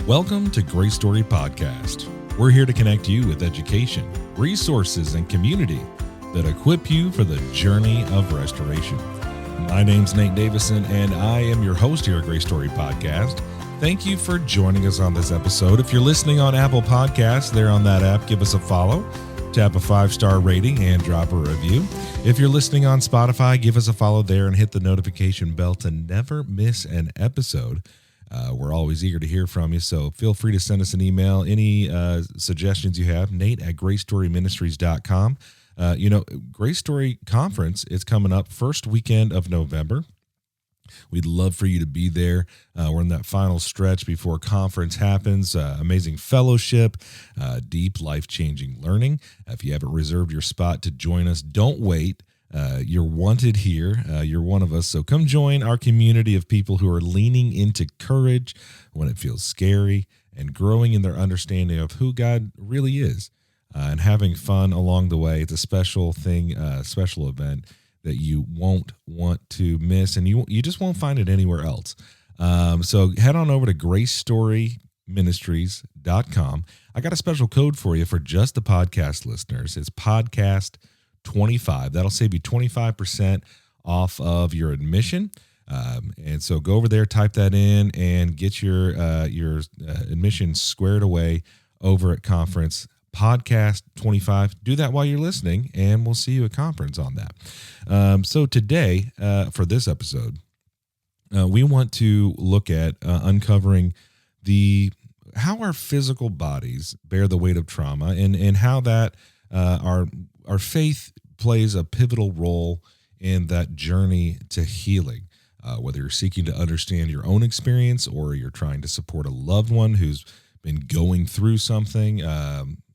Welcome to GraceStory Podcast. We're here to connect you with education, resources, and community that equip you for the journey of restoration. My name's Nate Davison, and I am your host here at GraceStory Podcast. Thank you for joining us on this episode. If you're listening on Apple Podcasts, there on that app, give us a follow, tap a 5-star rating, and drop a review. If you're listening on Spotify, give us a follow there and hit the notification bell to never miss an episode. We're always eager to hear from you, so feel free to send us an email. Any suggestions you have, Nate@GraceStoryMinistries.com. Grace Story Conference is coming up first weekend of November. We'd love for you to be there. We're in that final stretch before conference happens. Amazing fellowship, deep life-changing learning. If you haven't reserved your spot to join us, don't wait. You're wanted here. You're one of us. So come join our community of people who are leaning into courage when it feels scary and growing in their understanding of who God really is and having fun along the way. It's a special thing, special event that you won't want to miss, and you just won't find it anywhere else. So head on over to GraceStoryMinistries.com. I got a special code for you for just the podcast listeners. It's podcast25. That'll save you 25% off of your admission. And so go over there, type that in, and get your admission squared away over at conference. Podcast 25. Do that while you're listening, and we'll see you at conference on that. So today, for this episode, we want to look at uncovering how our physical bodies bear the weight of trauma, and how that our faith plays a pivotal role in that journey to healing. Whether you're seeking to understand your own experience or you're trying to support a loved one who's been going through something,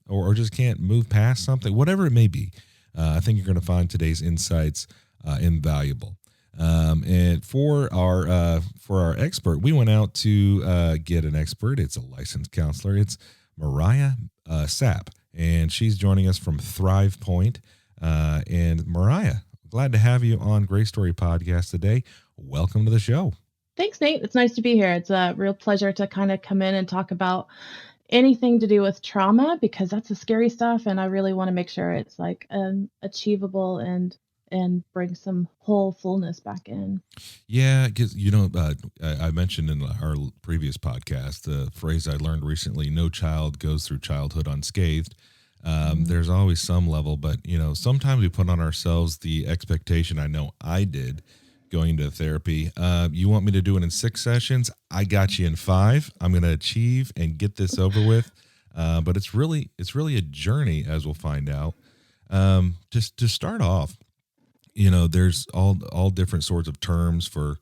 or just can't move past something, whatever it may be, I think you're going to find today's insights invaluable. And for our expert, we went out to get an expert. It's a licensed counselor. It's Maryah Sapp, and she's joining us from Thrive Point. And Maryah, glad to have you on Grace Story Podcast today. Welcome to the show. Thanks, Nate. It's nice to be here. It's a real pleasure to kind of come in and talk about anything to do with trauma, because that's the scary stuff, and I really want to make sure it's like achievable and bring some whole fullness back in. Yeah, because I mentioned in our previous podcast the phrase I learned recently: "No child goes through childhood unscathed." There's always some level, but sometimes we put on ourselves the expectation. I know I did. Going into therapy, you want me to do it in 6 sessions? I got you in 5. I'm going to achieve and get this over with. But it's really a journey, as we'll find out. Just to start off, there's all different sorts of terms for,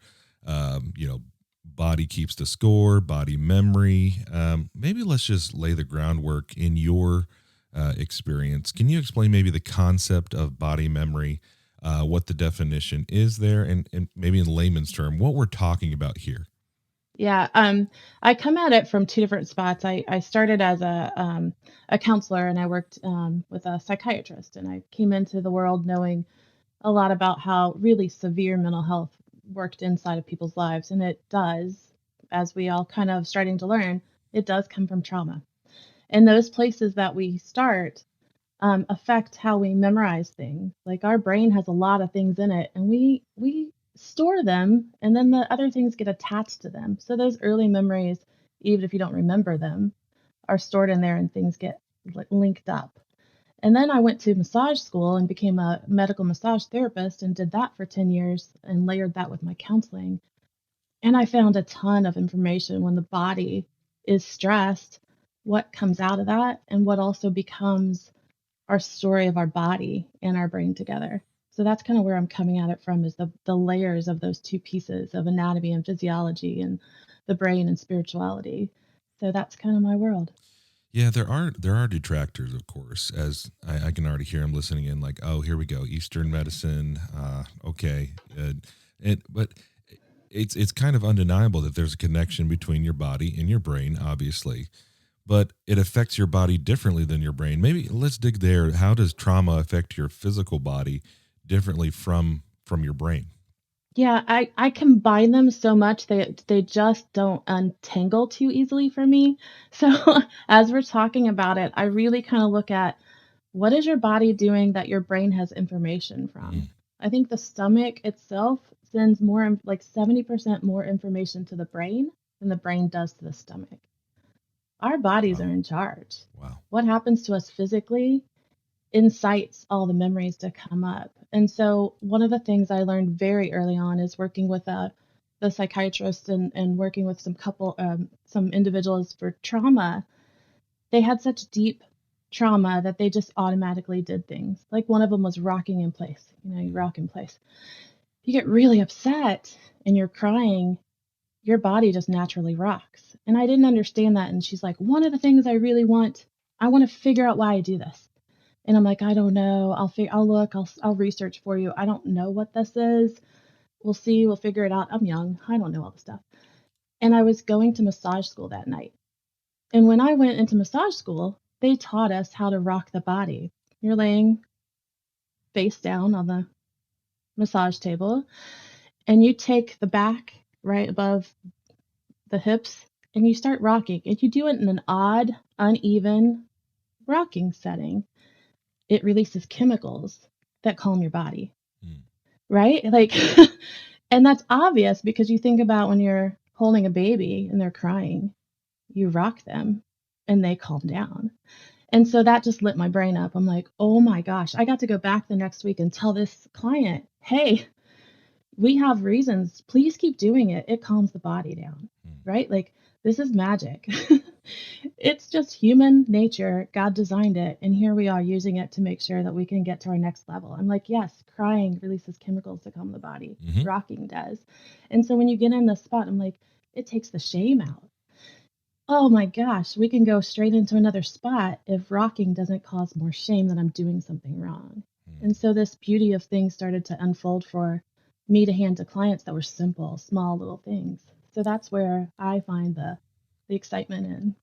body keeps the score, body memory. Maybe let's just lay the groundwork in your experience. Can you explain maybe the concept of body memory? What the definition is there, and maybe in layman's term, what we're talking about here. Yeah, I come at it from 2 different spots. I started as a counselor, and I worked with a psychiatrist, and I came into the world knowing a lot about how really severe mental health worked inside of people's lives, and it does, as we all kind of starting to learn, it does come from trauma. And those places that we start affect how we memorize things. Like our brain has a lot of things in it, and we store them, and then the other things get attached to them. So those early memories, even if you don't remember them, are stored in there, and things get linked up. And then I went to massage school and became a medical massage therapist and did that for 10 years and layered that with my counseling. And I found a ton of information when the body is stressed, what comes out of that, and what also becomes our story of our body and our brain together. So that's kind of where I'm coming at it from, is the layers of those 2 pieces of anatomy and physiology and the brain and spirituality. So that's kind of my world. Yeah, there are detractors, of course, as I can already hear them listening in, like, oh, here we go, Eastern medicine. Okay. But it's kind of undeniable that there's a connection between your body and your brain, obviously. But it affects your body differently than your brain. Maybe let's dig there. How does trauma affect your physical body differently from your brain? Yeah, I combine them so much they just don't untangle too easily for me. So as we're talking about it, I really kind of look at what is your body doing that your brain has information from. Mm, I think the stomach itself sends like 70% more information to the brain than the brain does to the stomach. Our bodies wow. are in charge. Wow. What happens to us physically incites all the memories to come up. And so one of the things I learned very early on is working with the psychiatrist and working with some individuals for trauma. They had such deep trauma that they just automatically did things. Like one of them was rocking in place. You know, you Mm, rock in place. If you get really upset and you're crying, your body just naturally rocks. And I didn't understand that. And she's like, one of the things I want to figure out why I do this. And I'm like, I don't know. I'll look. I'll research for you. I don't know what this is. We'll see. We'll figure it out. I'm young. I don't know all this stuff. And I was going to massage school that night. And when I went into massage school, they taught us how to rock the body. You're laying face down on the massage table, and you take the back right above the hips, and you start rocking. And you do it in an odd, uneven rocking setting. It releases chemicals that calm your body, mm, right? Like, and that's obvious because you think about when you're holding a baby and they're crying, you rock them and they calm down. And so that just lit my brain up. I'm like, oh my gosh, I got to go back the next week and tell this client, hey, we have reasons. Please keep doing it. It calms the body down, mm. right? Like, this is magic. It's just human nature. God designed it. And here we are using it to make sure that we can get to our next level. I'm like, yes, crying releases chemicals to calm the body, Mhm. rocking does. And so when you get in this spot, I'm like, it takes the shame out. Oh my gosh, we can go straight into another spot if rocking doesn't cause more shame that I'm doing something wrong. Mm. And so this beauty of things started to unfold for me to hand to clients that were simple, small little things. So that's where I find the excitement in.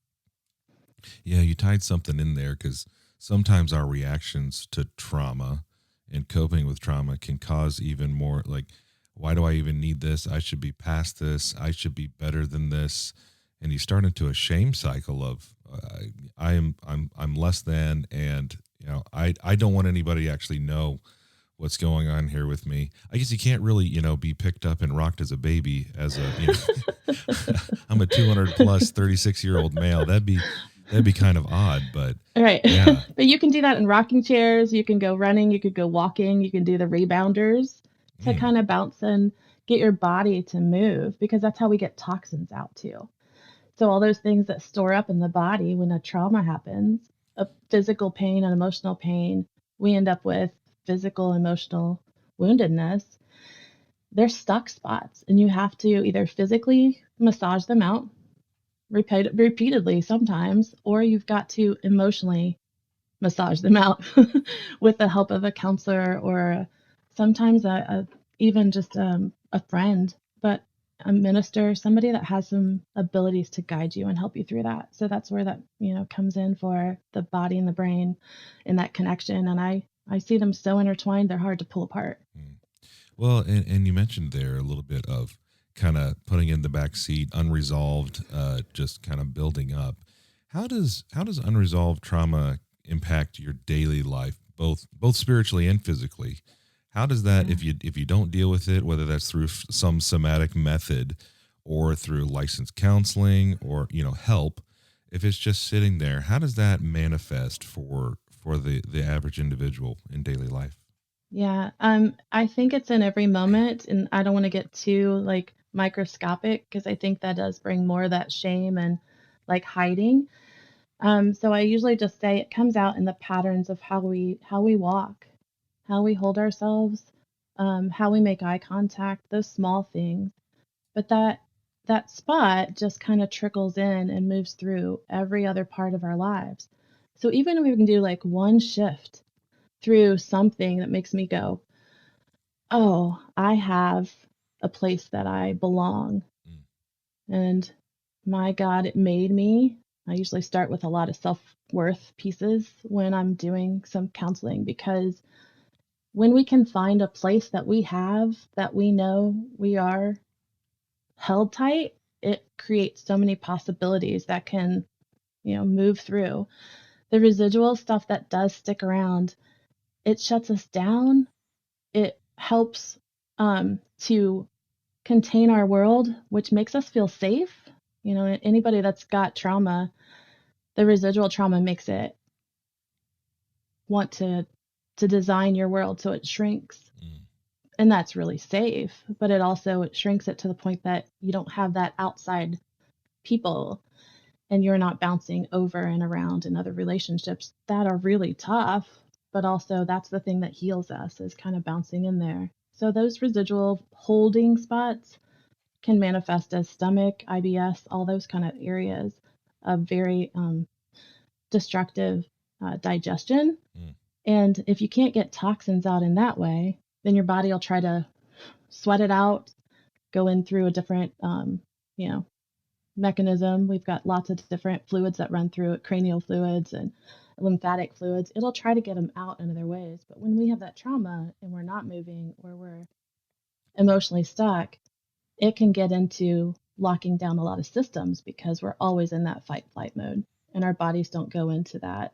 Yeah, you tied something in there because sometimes our reactions to trauma and coping with trauma can cause even more like, why do I even need this? I should be past this. I should be better than this. And you start into a shame cycle of I'm less than, and I don't want anybody to actually know what's going on here with me. I guess you can't really, be picked up and rocked as a baby as I'm a 200 plus 36-year-old male. That'd be kind of odd, but Right. yeah. But you can do that in rocking chairs. You can go running. You could go walking. You can do the rebounders to Mm, kind of bounce and get your body to move because that's how we get toxins out too. So all those things that store up in the body when a trauma happens, a physical pain and emotional pain, we end up with physical, emotional woundedness. They're stuck spots, and you have to either physically massage them out repeatedly sometimes, or you've got to emotionally massage them out with the help of a counselor or sometimes even just a friend, but a minister, somebody that has some abilities to guide you and help you through that. So that's where that comes in for the body and the brain and that connection. And I see them so intertwined; they're hard to pull apart. mm. Well, and you mentioned there a little bit of kind of putting in the back seat, unresolved, just kind of building up. How does unresolved trauma impact your daily life, both spiritually and physically? How does that, Yeah. if you don't deal with it, whether that's through some somatic method or through licensed counseling or help, if it's just sitting there, how does that manifest for the average individual in daily life? Yeah, I think it's in every moment, and I don't want to get too like microscopic because I think that does bring more of that shame and like hiding. So I usually just say it comes out in the patterns of how we walk, how we hold ourselves, how we make eye contact, those small things. But that spot just kind of trickles in and moves through every other part of our lives. So even if we can do like one shift through something that makes me go, oh, I have a place that I belong. Mm, And my God, it made me. I usually start with a lot of self worth pieces when I'm doing some counseling because when we can find a place that we have that we know we are held tight, it creates so many possibilities that can, move through. The residual stuff that does stick around, it shuts us down. It helps to contain our world, which makes us feel safe. Anybody that's got trauma, the residual trauma makes it want to design your world so it shrinks. And that's really safe, but it shrinks it to the point that you don't have that outside people, and you're not bouncing over and around in other relationships that are really tough, but also that's the thing that heals us, is kind of bouncing in there. So those residual holding spots can manifest as stomach, IBS, all those kind of areas of very destructive digestion. And if you can't get toxins out in that way, then your body will try to sweat it out, go in through a different, mechanism. We've got lots of different fluids that run through it, cranial fluids and lymphatic fluids. It'll try to get them out in other ways. But when we have that trauma and we're not moving, or we're emotionally stuck, it can get into locking down a lot of systems because we're always in that fight flight mode, and our bodies don't go into that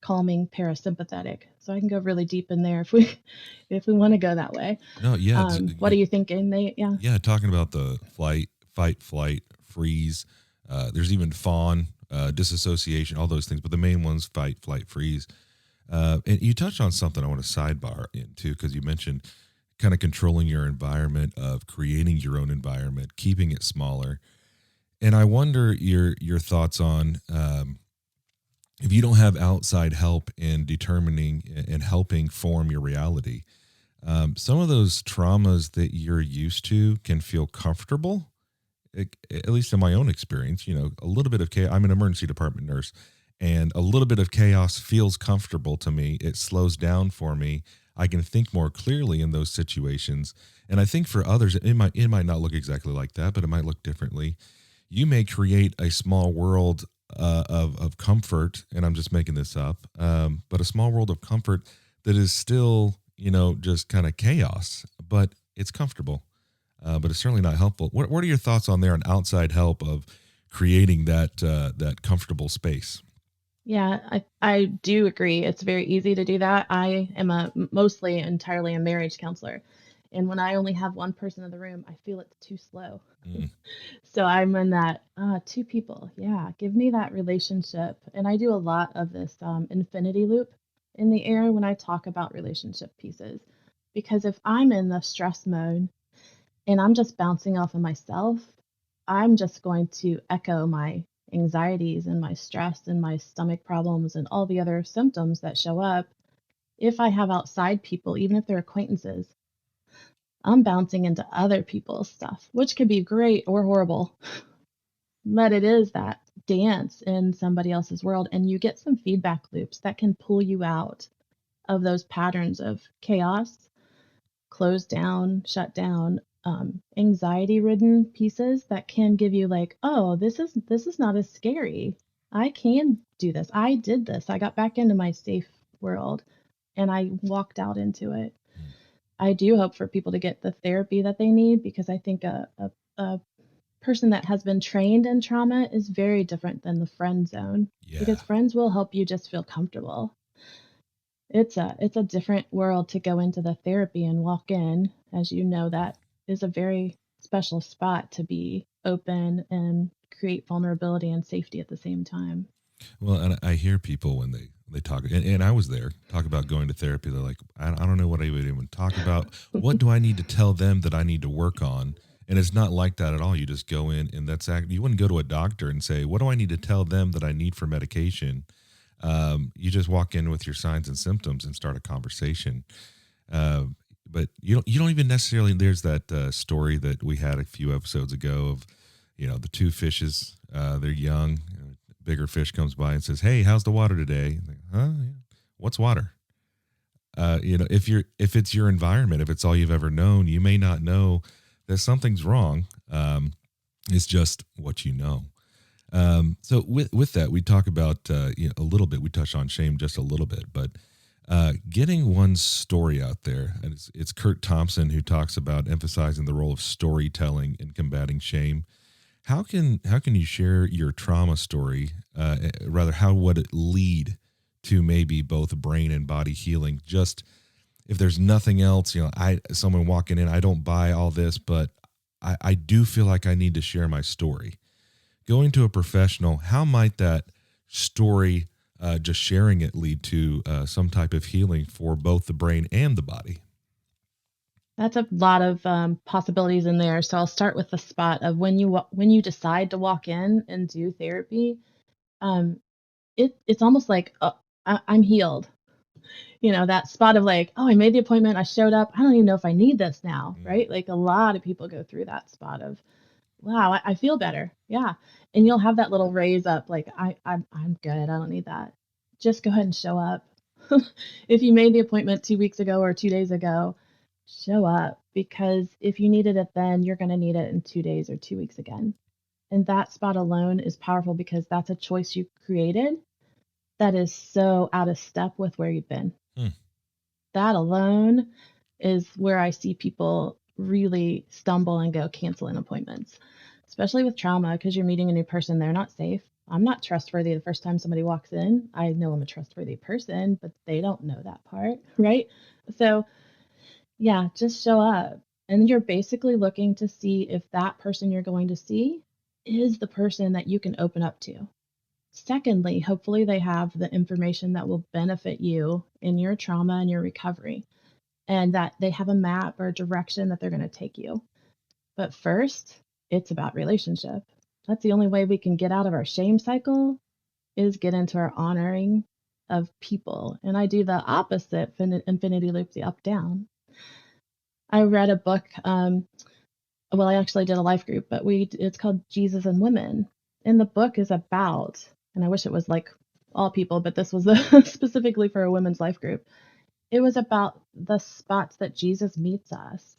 calming parasympathetic. So I can go really deep in there if we want to go that way. No, yeah. What are you thinking? Yeah, talking about the fight, flight, freeze. There's even fawn, disassociation, all those things. But the main one's fight, flight, freeze. And you touched on something I want to sidebar into, because you mentioned kind of controlling your environment, of creating your own environment, keeping it smaller. And I wonder your thoughts on if you don't have outside help in determining and helping form your reality. Some of those traumas that you're used to can feel comfortable, at least in my own experience. A little bit of chaos. I'm an emergency department nurse, and a little bit of chaos feels comfortable to me. It slows down for me. I can think more clearly in those situations. And I think for others, it might not look exactly like that, but it might look differently. You may create a small world of comfort, and I'm just making this up, but a small world of comfort that is still, just kind of chaos, but it's comfortable, but it's certainly not helpful. What are your thoughts on there, on outside help of creating that comfortable space? Yeah, I do agree. It's very easy to do that. I am mostly entirely a marriage counselor. And when I only have one person in the room, I feel it's too slow. So I'm in that two people. Yeah, give me that relationship. And I do a lot of this infinity loop in the air when I talk about relationship pieces. Because if I'm in the stress mode and I'm just bouncing off of myself, I'm just going to echo my anxieties and my stress and my stomach problems and all the other symptoms that show up. If I have outside people, even if they're acquaintances, I'm bouncing into other people's stuff, which could be great or horrible, but it is that dance in somebody else's world. And you get some feedback loops that can pull you out of those patterns of chaos, closed down, shut down, anxiety ridden pieces that can give you like, oh, this is not as scary. I can do this. I did this. I got back into my safe world and I walked out into it. I do hope for people to get the therapy that they need, because I think a person that has been trained in trauma is very different than the friend zone, because friends will help you just feel comfortable. It's a different world to go into the therapy and walk in. As you know, that is a very special spot to be open and create vulnerability and safety at the same time. Well, and I hear people when they talk, and I was there, talk about going to therapy. They're like, I don't know what I would even talk about. What do I need to tell them that I need to work on? And it's not like that at all. You just go in, and you wouldn't go to a doctor and say, what do I need to tell them that I need for medication? You just walk in with your signs and symptoms and start a conversation. But you don't even necessarily. There's that story that we had a few episodes ago of, the two fishes. They're young. A bigger fish comes by and says, "Hey, how's the water today?" Like, huh? Yeah. What's water? If it's your environment, if it's all you've ever known, you may not know that something's wrong. It's just what you know. So with that, we talk about a little bit. We touched on shame just a little bit, but Getting one's story out there. And it's Kurt Thompson who talks about emphasizing the role of storytelling in combating shame. How can you share your trauma story? Rather, how would it lead to maybe both brain and body healing? Just if there's nothing else, I someone walking in, I don't buy all this, but I do feel like I need to share my story. Going to a professional, how might that story, just sharing it, lead to some type of healing for both the brain and the body? That's a lot of possibilities in there. So I'll start with the spot of when you decide to walk in and do therapy. Um, it's almost like I'm healed. That spot of like, oh, I made the appointment, I showed up. I don't even know if I need this now, Mm. right? Like a lot of people go through that spot of, wow, I feel better. Yeah. And you'll have that little raise up, like, I'm good. I don't need that. Just go ahead and show up. If you made the appointment 2 weeks ago or 2 days ago, show up because if you needed it then, you're going to need it in 2 days or 2 weeks again. And that spot alone is powerful because that's a choice you created that is so out of step with where you've been. Hmm. That alone is where I see people really stumble and go canceling appointments, especially with trauma because you're meeting a new person. They're not safe. I'm not trustworthy the first time somebody walks in. I know I'm a trustworthy person, but they don't know that part, right? So, yeah, just show up. And you're basically looking to see if that person you're going to see is the person that you can open up to. Secondly, hopefully they have the information that will benefit you in your trauma and your recovery, and that they have a map or direction that they're going to take you. But first, it's about relationship. That's the only way we can get out of our shame cycle is get into our honoring of people. And I do the opposite infinity loop, the up down. I read a book. Well, I actually did a life group, but it's called Jesus and Women. And the book is about, and I wish it was like all people, but this was specifically for a women's life group. It was about the spots that Jesus meets us.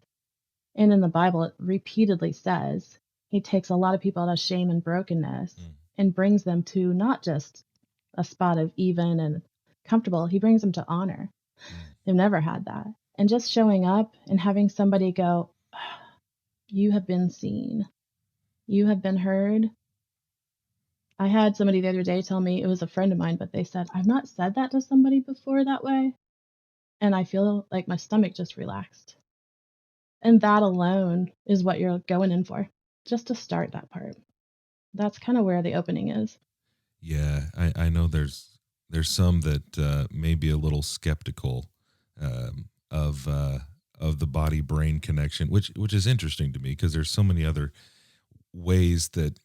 And in the Bible, it repeatedly says he takes a lot of people out of shame and brokenness Mm. and brings them to not just a spot of even and comfortable, he brings them to honor. Mm. They've never had that. And just showing up and having somebody go, you have been seen, you have been heard. I had somebody the other day tell me, it was a friend of mine, but they said, I've not said that to somebody before that way. And I feel like my stomach just relaxed. And that alone is what you're going in for, just to start that part. That's kind of where the opening is. Yeah, I know there's some that may be a little skeptical, of the body brain connection, which is interesting to me because there's so many other ways that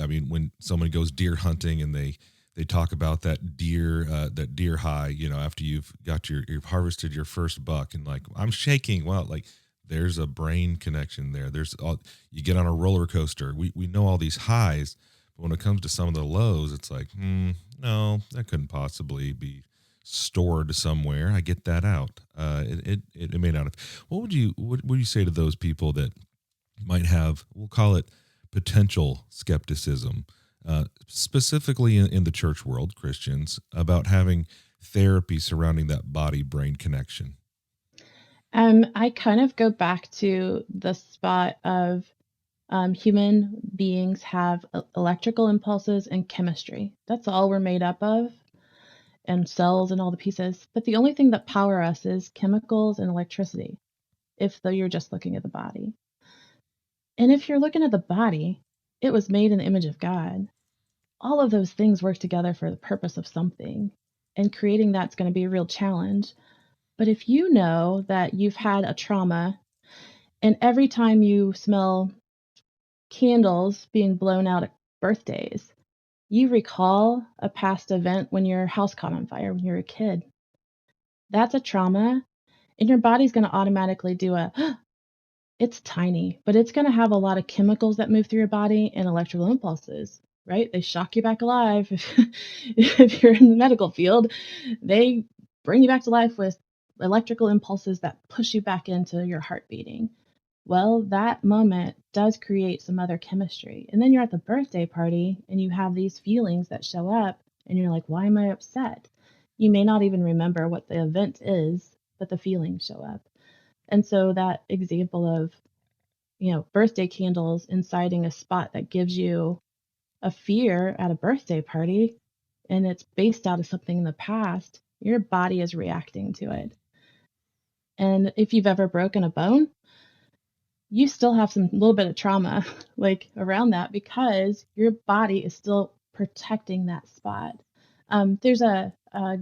I mean, when someone goes deer hunting and they talk about that deer high, after you've harvested your first buck, and like, I'm shaking. Well, like, there's a brain connection there. You get on a roller coaster. We know all these highs, but when it comes to some of the lows, it's like, no, that couldn't possibly be stored somewhere. I get that out. It may not have. What would you say to those people that might have, we'll call it, potential skepticism, specifically in the church world, Christians, about having therapy surrounding that body brain connection? I kind of go back to the spot of human beings have electrical impulses and chemistry. That's all we're made up of, and cells and all the pieces. But the only thing that power us is chemicals and electricity, if though you're just looking at the body. And if you're looking at the body, it was made in the image of God. All of those things work together for the purpose of something. And creating that's going to be a real challenge. But if you know that you've had a trauma, and every time you smell candles being blown out at birthdays, you recall a past event when your house caught on fire when you were a kid. That's a trauma, and your body's going to automatically do it's tiny, but it's going to have a lot of chemicals that move through your body and electrical impulses, right? They shock you back alive. If you're in the medical field, they bring you back to life with electrical impulses that push you back into your heart beating. Well, that moment does create some other chemistry. And then you're at the birthday party and you have these feelings that show up and you're like, why am I upset? You may not even remember what the event is, but the feelings show up. And so that example of, birthday candles inciting a spot that gives you a fear at a birthday party, and it's based out of something in the past, your body is reacting to it. And if you've ever broken a bone, you still have some little bit of trauma like around that because your body is still protecting that spot. There's a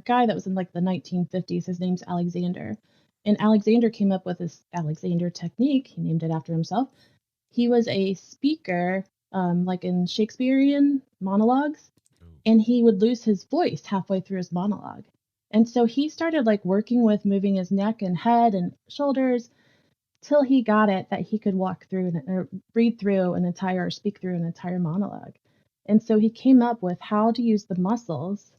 guy that was in like the 1950s. His name's Alexander. And Alexander came up with this Alexander technique. He named it after himself. He was a speaker, like in Shakespearean monologues, and he would lose his voice halfway through his monologue. And so he started like working with moving his neck and head and shoulders till he got it that he could walk through or read through an entire or speak through an entire monologue. And so he came up with how to use the muscles.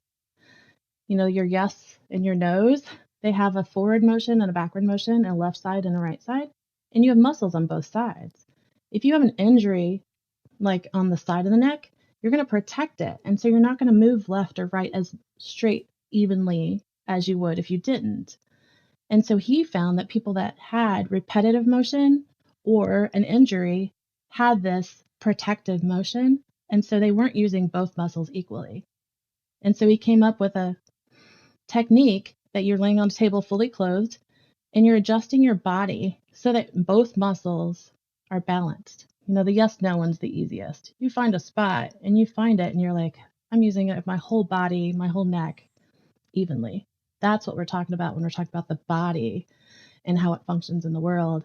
Your yes and your nose, they have a forward motion and a backward motion, a left side and a right side, and you have muscles on both sides. If you have an injury like on the side of the neck, you're going to protect it. And so you're not going to move left or right as straight evenly as you would if you didn't. And so he found that people that had repetitive motion or an injury had this protective motion. And so they weren't using both muscles equally. And so he came up with a technique that you're laying on a table fully clothed and you're adjusting your body so that both muscles are balanced. The yes, no one's the easiest. You find a spot and you find it and you're like, I'm using it my whole body, my whole neck evenly. That's what we're talking about when we're talking about the body and how it functions in the world.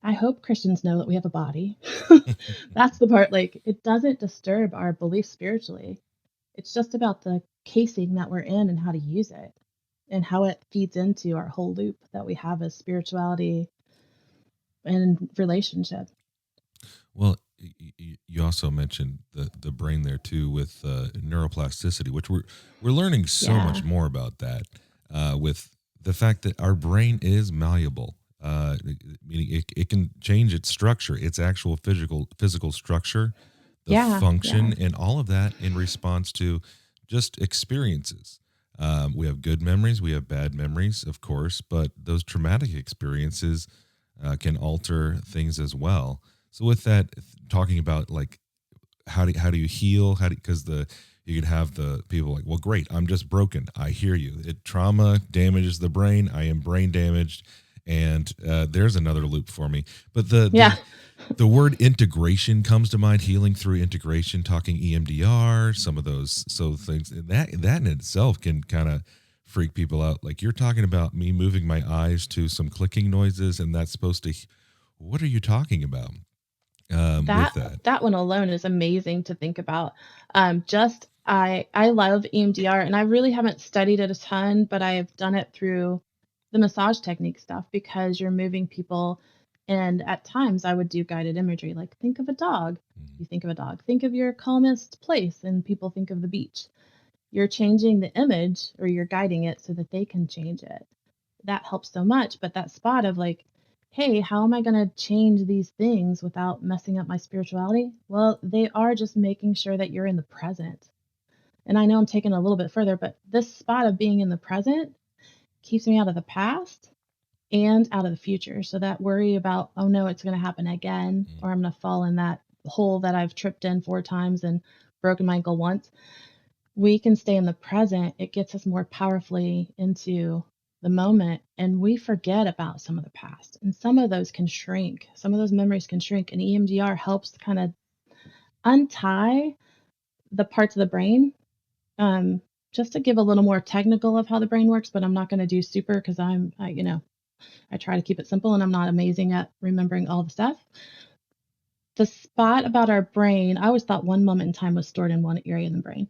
I hope Christians know that we have a body. That's the part, like, it doesn't disturb our belief spiritually. It's just about the casing that we're in and how to use it and how it feeds into our whole loop that we have as spirituality and relationship. Well, you also mentioned the brain there too with neuroplasticity, which we're learning so much more about that with the fact that our brain is malleable. Meaning it can change its structure, its actual physical structure, the function, and all of that in response to just experiences. We have good memories, we have bad memories, of course, but those traumatic experiences can alter things as well. So with that, talking about like how do you heal? Because you could have the people like, well, great, I'm just broken. I hear you. Trauma damages the brain. I am brain damaged, and there's another loop for me. But the word integration comes to mind. Healing through integration. Talking EMDR, some of those things that in itself can kind of freak people out. Like you're talking about me moving my eyes to some clicking noises, and that's supposed to. What are you talking about? That one alone is amazing to think about. I love EMDR and I really haven't studied it a ton, but I have done it through the massage technique stuff because you're moving people. And at times I would do guided imagery, like think of a dog. You think of a dog, think of your calmest place, and people think of the beach. You're changing the image or you're guiding it so that they can change it. That helps so much. But that spot of like, hey, how am I going to change these things without messing up my spirituality? Well, they are just making sure that you're in the present. And I know I'm taking it a little bit further, but this spot of being in the present keeps me out of the past and out of the future. So that worry about, oh no, it's going to happen again, or I'm going to fall in that hole that I've tripped in 4 times and broken my ankle once. We can stay in the present. It gets us more powerfully into the moment, and we forget about some of the past, and some of those can shrink. Some of those memories can shrink, and EMDR helps kind of untie the parts of the brain. Just to give a little more technical of how the brain works, but I'm not going to do super because I try to keep it simple and I'm not amazing at remembering all the stuff. The spot about our brain, I always thought one moment in time was stored in one area in the brain.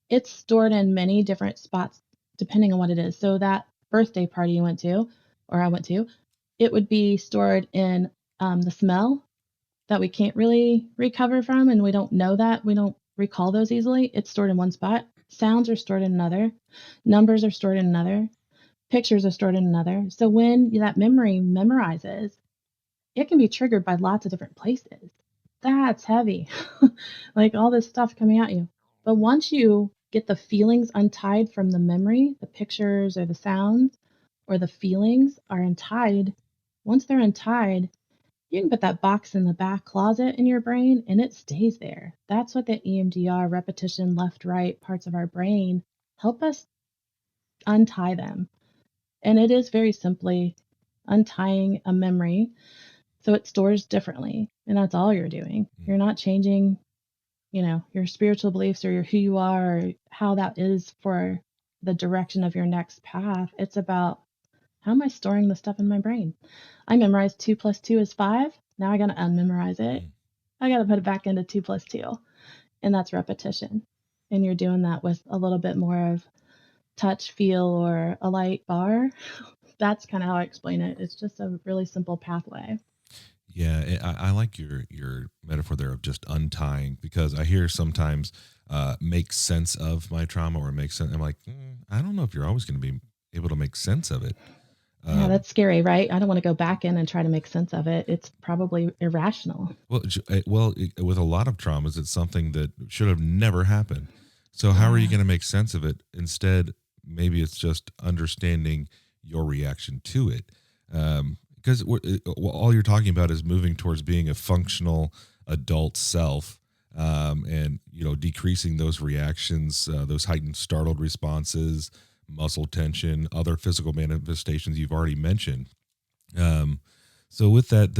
It's stored in many different spots depending on what it is. So that birthday party you went to, or I went to, it would be stored in the smell that we can't really recover from, and we don't know that. We don't recall those easily. It's stored in one spot. Sounds are stored in another. Numbers are stored in another. Pictures are stored in another. So when that memory memorizes, it can be triggered by lots of different places. That's heavy. Like all this stuff coming at you. But once you get the feelings untied from the memory, the pictures or the sounds, or the feelings are untied. Once they're untied, you can put that box in the back closet in your brain and it stays there. That's what the EMDR, repetition, left, right parts of our brain help us untie them. And it is very simply untying a memory so it stores differently. And that's all you're doing. You're not changing, your spiritual beliefs or who you are or how that is for the direction of your next path. It's about, how am I storing the stuff in my brain? I memorized 2 plus 2 is 5. Now I got to unmemorize it. I got to put it back into 2 plus 2. And that's repetition. And you're doing that with a little bit more of touch, feel, or a light bar. That's kind of how I explain it. It's just a really simple pathway. Yeah, I like your metaphor there of just untying, because I hear sometimes make sense of my trauma, or make sense. I'm like, I don't know if you're always going to be able to make sense of it. Yeah, that's scary, right? I don't want to go back in and try to make sense of it. It's probably irrational. With a lot of traumas, it's something that should have never happened. So how are you Yeah. going to make sense of it? Instead, maybe it's just understanding your reaction to it. Because all you're talking about is moving towards being a functional adult self, and decreasing those reactions, those heightened startled responses, muscle tension, other physical manifestations you've already mentioned. So with that,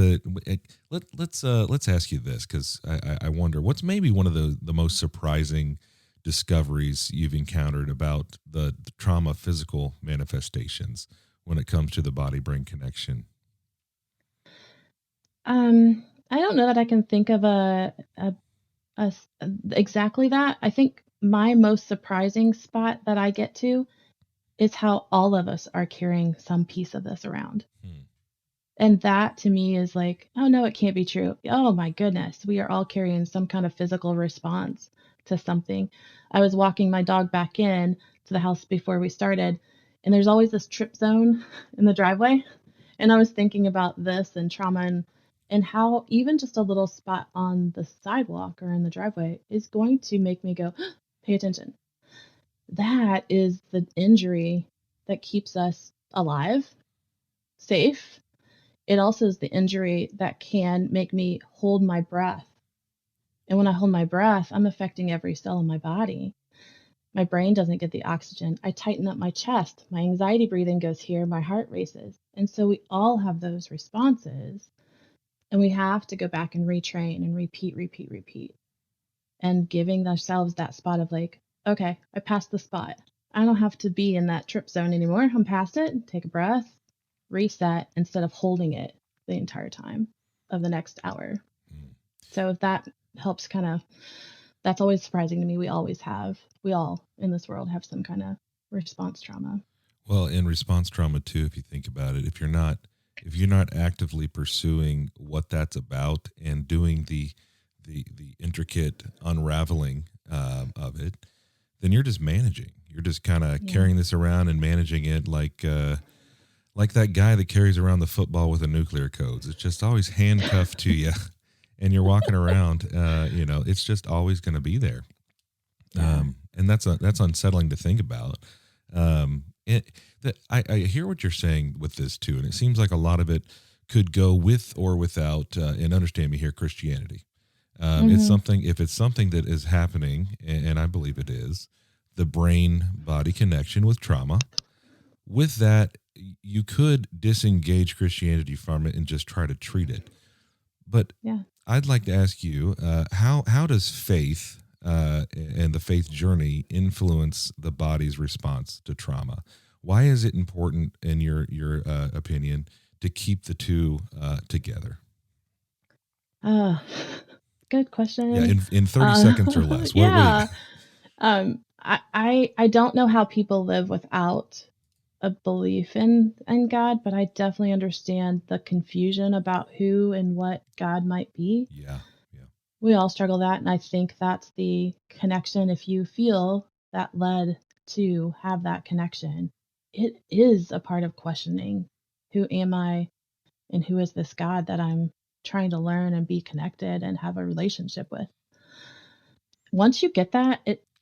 let's ask you this, because I wonder what's maybe one of the most surprising discoveries you've encountered about the trauma physical manifestations when it comes to the body brain connection. I don't know that I can think of exactly that. I think my most surprising spot that I get to is how all of us are carrying some piece of this around. And that to me is like, oh no, it can't be true. Oh my goodness, we are all carrying some kind of physical response to something. I was walking my dog back in to the house before we started, and there's always this trip zone in the driveway. And I was thinking about this and trauma and how even just a little spot on the sidewalk or in the driveway is going to make me go, pay attention. That is the injury that keeps us alive, safe. It also is the injury that can make me hold my breath. And when I hold my breath, I'm affecting every cell in my body. My brain doesn't get the oxygen. I tighten up my chest. My anxiety breathing goes here. My heart races. And so we all have those responses. And we have to go back and retrain and repeat. And giving ourselves that spot of like, okay, I passed the spot. I don't have to be in that trip zone anymore. I'm past it. Take a breath, reset, instead of holding it the entire time of the next hour. So if that helps that's always surprising to me. We all in this world have some kind of response trauma. Well, in response trauma too, if you think about it, if you're not actively pursuing what that's about and doing the intricate unraveling of it, then you're just managing. You're just kind of carrying this around and managing it like that guy that carries around the football with the nuclear codes. It's just always handcuffed to you, and you're walking around. It's just always going to be there, and that's unsettling to think about. I hear what you're saying with this too, and it seems like a lot of it could go with or without. And understand me here, Christianity. It's something. If it's something that is happening, and I believe it is, the brain body connection with trauma. With that, you could disengage Christianity from it and just try to treat it. But I'd like to ask you, how does faith and the faith journey influence the body's response to trauma? Why is it important, in your opinion, to keep the two together? Good question. Yeah, in 30 seconds or less. Yeah. I don't know how people live without a belief in God, but I definitely understand the confusion about who and what God might be. Yeah. We all struggle that, and I think that's the connection. If you feel that led to have that connection, it is a part of questioning, who am I and who is this God that I'm trying to learn and be connected and have a relationship with. Once you get that,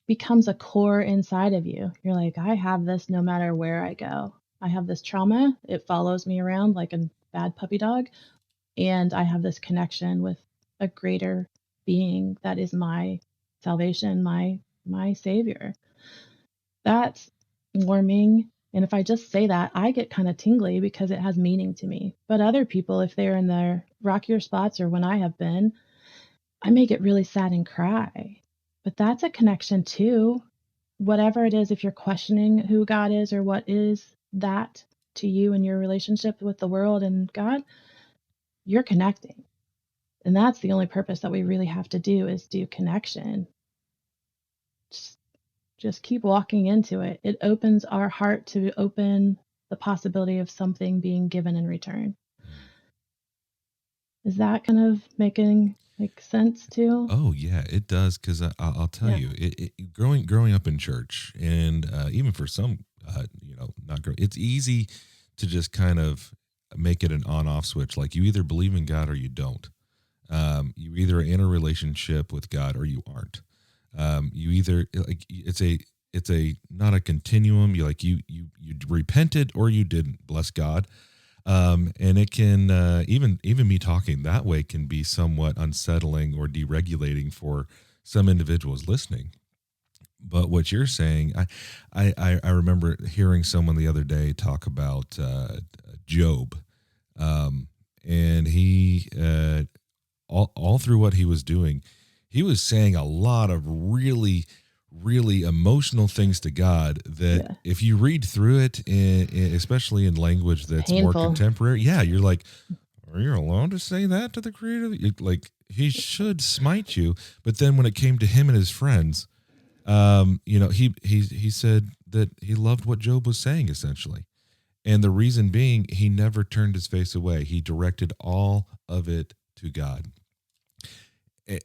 becomes a core inside of you. You're like, I have this no matter where I go. I have this trauma. It follows me around like a bad puppy dog. And I have this connection with a greater being that is my salvation, my savior. That's warming. And if I just say that, I get kind of tingly because it has meaning to me. But other people, if they're in their rockier spots or when I have been, I may get really sad and cry. But that's a connection too. Whatever it is, if you're questioning who God is or what is that to you in your relationship with the world and God, you're connecting. And that's the only purpose that we really have to do is do connection. Just keep walking into it. It opens our heart to open the possibility of something being given in return. Is that kind of making sense too? Oh yeah, it does. Because I'll tell you, growing up in church, and even for some, not grow, it's easy to just kind of make it an on-off switch. Like you either believe in God or you don't. You either are in a relationship with God or you aren't. You either like it's a not a continuum. You repented or you didn't. Bless God. And it can even me talking that way can be somewhat unsettling or deregulating for some individuals listening. But what you're saying, I remember hearing someone the other day talk about Job, and he all through what he was doing, he was saying a lot of really emotional things to God that if you read through it, especially in language that's more contemporary, you're like, are you allowed to say that to the Creator? Like he should smite you. But then when it came to him and his friends, he said that he loved what Job was saying essentially. And the reason being, he never turned his face away. He directed all of it to God.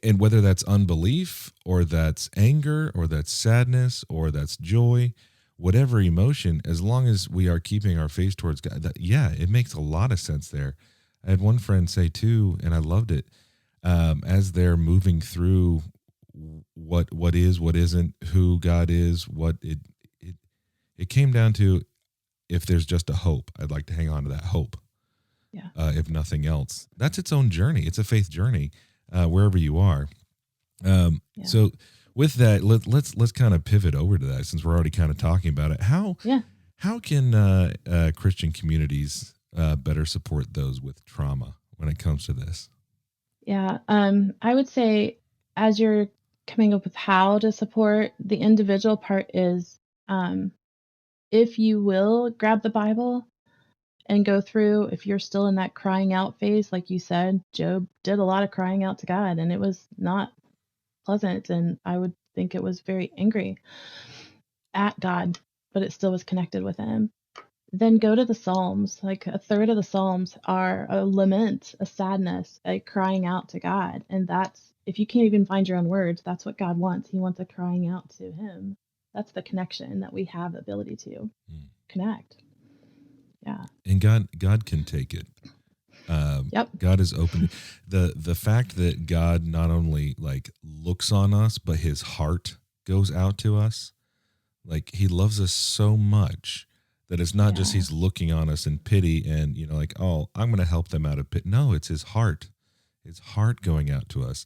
And whether that's unbelief or that's anger or that's sadness or that's joy, whatever emotion, as long as we are keeping our face towards God, it makes a lot of sense there. I had one friend say too, and I loved it, as they're moving through what is, what isn't, who God is, what it came down to, if there's just a hope, I'd like to hang on to that hope. Yeah. If nothing else, that's its own journey. It's a faith journey. Wherever you are. So with that, let's kind of pivot over to that since we're already kind of talking about it. How can Christian communities better support those with trauma when it comes to this? Yeah, I would say as you're coming up with how to support, the individual part is, if you will grab the Bible and go through, if you're still in that crying out phase, like you said, Job did a lot of crying out to God, and it was not pleasant, and I would think it was very angry at God, but it still was connected with him. Then go to the Psalms. Like a third of the Psalms are a lament, a sadness, a crying out to God. And that's, if you can't even find your own words, that's what God wants. He wants a crying out to him. That's the connection that we have the ability to connect. Yeah. And God can take it. God is open. The fact that God not only like looks on us, but his heart goes out to us. Like he loves us so much that it's not just he's looking on us in pity and, like, oh, I'm going to help them out of pity. No, it's his heart going out to us.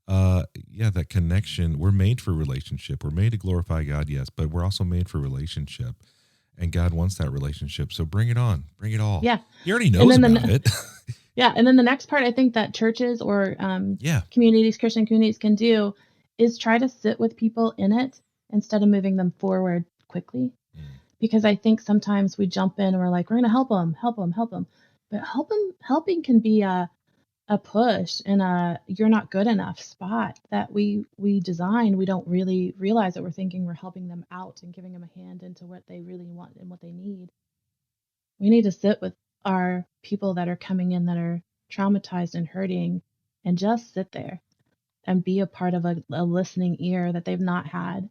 That connection. We're made for relationship. We're made to glorify God, yes, but we're also made for relationship. And God wants that relationship. So bring it on. Bring it all. Yeah. He already knows about it. Yeah. And then the next part I think that churches or communities, Christian communities can do is try to sit with people in it instead of moving them forward quickly. Because I think sometimes we jump in and we're like, we're going to help them. But helping can be a push and a you're not good enough spot that we design. We don't really realize that we're thinking we're helping them out and giving them a hand into what they really want and what they need. We need to sit with our people that are coming in that are traumatized and hurting and just sit there and be a part of a listening ear that they've not had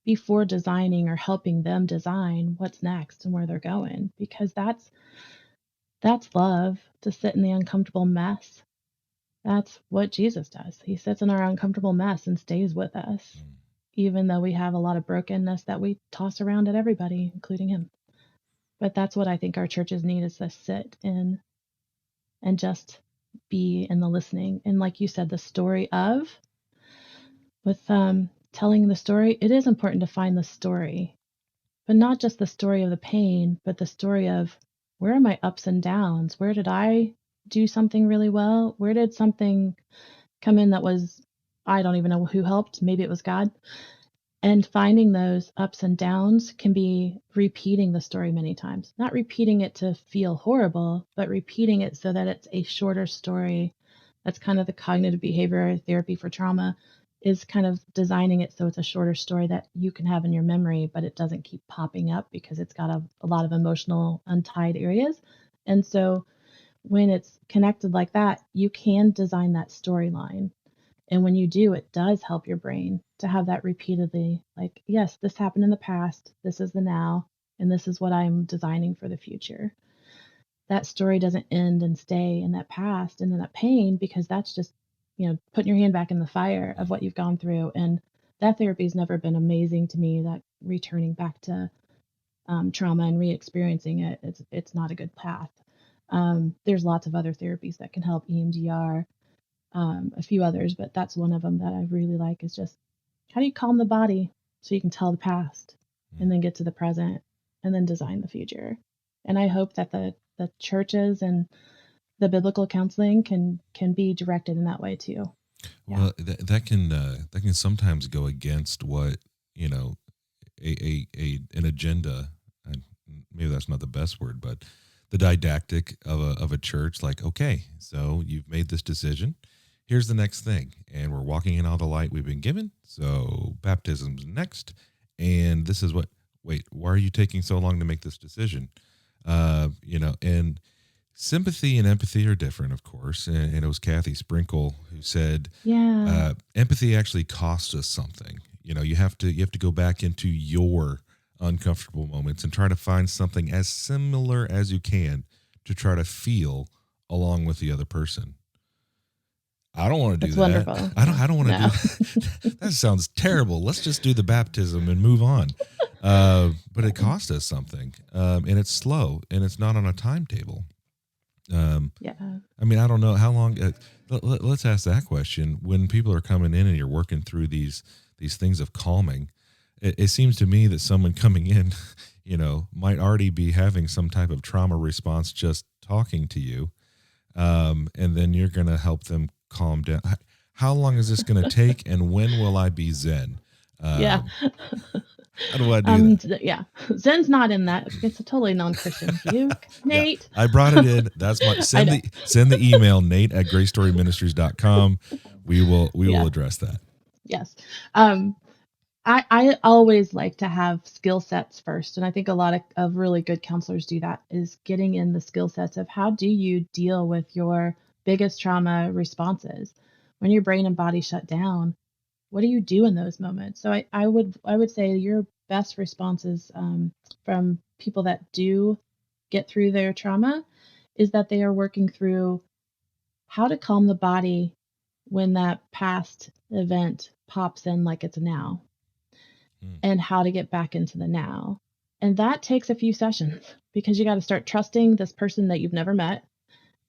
before designing or helping them design what's next and where they're going, because that's love, to sit in the uncomfortable mess. That's what Jesus does. He sits in our uncomfortable mess and stays with us, even though we have a lot of brokenness that we toss around at everybody, including him. But that's what I think our churches need, is to sit in and just be in the listening. And like you said, the story of, with telling the story, it is important to find the story, but not just the story of the pain, but the story of, where are my ups and downs? Where did I do something really well? Where did something come in that was, I don't even know who helped. Maybe it was God. And finding those ups and downs can be repeating the story many times. Not repeating it to feel horrible, but repeating it so that it's a shorter story. That's kind of the cognitive behavior therapy for trauma, is kind of designing it so it's a shorter story that you can have in your memory, but it doesn't keep popping up because it's got a lot of emotional untied areas. And so when it's connected like that, you can design that storyline. And when you do, it does help your brain to have that repeatedly, like, yes, this happened in the past, this is the now, and this is what I'm designing for the future. That story doesn't end and stay in that past and in that pain, because that's just, putting your hand back in the fire of what you've gone through. And that therapy has never been amazing to me, that returning back to trauma and re-experiencing it, it's not a good path. There's lots of other therapies that can help, EMDR, a few others, but that's one of them that I really like, is just, how do you calm the body so you can tell the past and then get to the present and then design the future. And I hope that the churches and the biblical counseling can be directed in that way too. Yeah. Well, that can sometimes go against what, an agenda, and maybe that's not the best word, but the didactic of a church. Like, okay, so you've made this decision. Here's the next thing, and we're walking in all the light we've been given. So baptism's next, and this is what. Wait, why are you taking so long to make this decision? And sympathy and empathy are different, of course. And it was Kathy Sprinkle who said, Yeah, empathy actually costs us something. You have to go back into your uncomfortable moments and try to find something as similar as you can to try to feel along with the other person. I don't want to do that's that. wonderful. I don't want to No. do that. That sounds terrible. Let's just do the baptism and move on. But it costs us something, and it's slow, and it's not on a timetable. Yeah. I mean, I don't know how long. Let's ask that question. When people are coming in and you're working through these things of calming, it seems to me that someone coming in, might already be having some type of trauma response just talking to you, and then you're going to help them calm down. How long is this going to take, and when will I be Zen? Yeah. How do I do that? Yeah. Zen's not in that. It's a totally non-Christian view, Nate. Yeah, I brought it in. That's my send the email, Nate@GraceStoryMinistries.com. We will address that. Yes. I always like to have skill sets first. And I think a lot of really good counselors do that, is getting in the skill sets of, how do you deal with your biggest trauma responses when your brain and body shut down? What do you do in those moments? So I would say your best responses from people that do get through their trauma is that they are working through how to calm the body when that past event pops in like it's now, and how to get back into the now. And that takes a few sessions, because you got to start trusting this person that you've never met.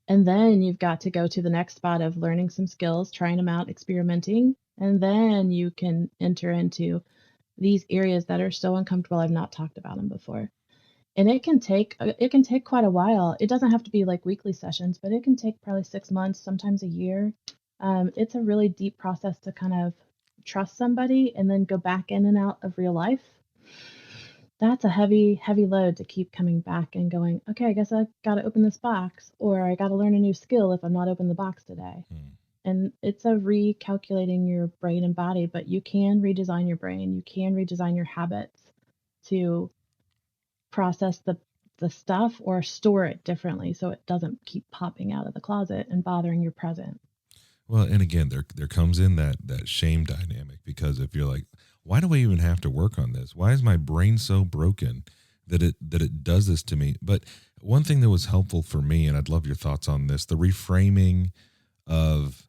And then you've got to go to the next spot of learning some skills, trying them out, experimenting. And then you can enter into these areas that are so uncomfortable, I've not talked about them before. And it can take quite a while. It doesn't have to be like weekly sessions, but it can take probably 6 months, sometimes a year. It's a really deep process to kind of trust somebody and then go back in and out of real life. That's a heavy, heavy load to keep coming back and going, okay, I guess I got to open this box, or I got to learn a new skill if I'm not opening the box today. And it's a recalculating your brain and body, but you can redesign your brain. You can redesign your habits to process the stuff, or store it differently so it doesn't keep popping out of the closet and bothering your present. Well, and again, there comes in that shame dynamic, because if you're like, why do I even have to work on this? Why is my brain so broken that it does this to me? But one thing that was helpful for me, and I'd love your thoughts on this, the reframing of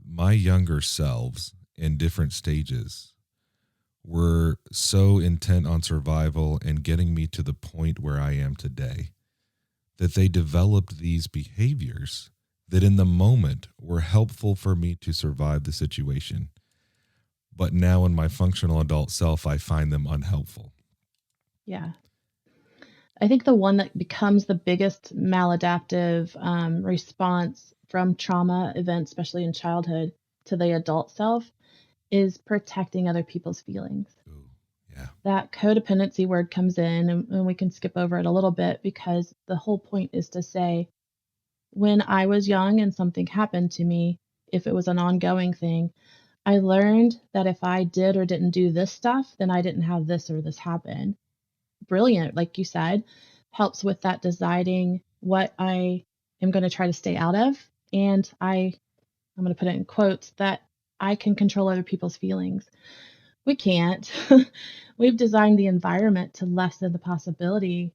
my younger selves in different stages were so intent on survival and getting me to the point where I am today that they developed these behaviors that in the moment were helpful for me to survive the situation. But now in my functional adult self, I find them unhelpful. Yeah. I think the one that becomes the biggest maladaptive response from trauma events, especially in childhood, to the adult self is protecting other people's feelings. Ooh, yeah. That codependency word comes in, and we can skip over it a little bit because the whole point is to say, when I was young and something happened to me, if it was an ongoing thing, I learned that if I did or didn't do this stuff, then I didn't have this or this happen. Brilliant, like you said, helps with that deciding what I am going to try to stay out of. And I'm going to put it in quotes that I can control other people's feelings. We can't. We've designed the environment to lessen the possibility,